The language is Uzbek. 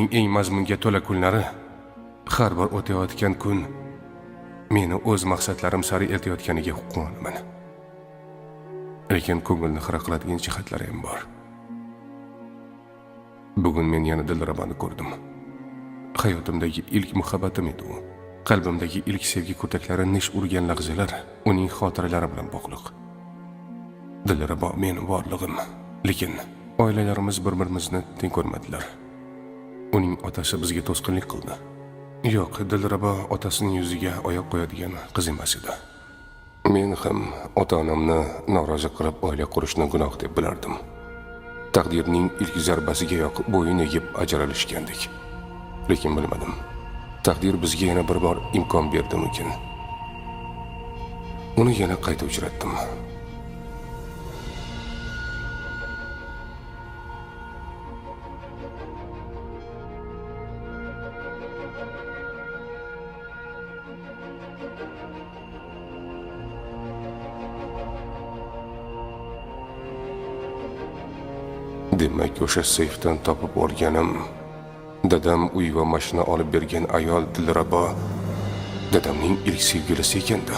Umrimning eng mazmunga to'la kunlari, har bir o'tayotgan kun meni o'z maqsadlarim sari eltayotganiga quvonaman. Lekin ko'ngilni xira qiladigan jihatlari ham bor. Bugun men yana Dilraboni ko'rdim. Hayotimdagi ilk muhabbatim edi u. Qalbimdagi ilk sevgi ko'taklari nish urgan lahzalar uning xotiralari bilan bog'liq. Dilrabo mening borlig'im, lekin oilalarimiz bir-birimizni teng ko'rmadilar. Uning otasi bizga to'sqinlik qildi. Yo'q, Dilrabo otasining yuziga oyoq qo'yadigan qiz emas edi. Men ham ota-onamni norozi qilib oila qurishni gunoh deb bilardim. Taqdirning ilk zarbasiga yoqib bo'yin egib ajralishgandik. Lekin bilmadim. Taqdir bizga yana bir bor imkon berdimikin. Uni yana qayta uchratdim. Demak, o'sha seyfdan topib olganim, dadam uy va mashina olib bergan ayol Dilrabo dadamning ilk sevgilisi ekanda.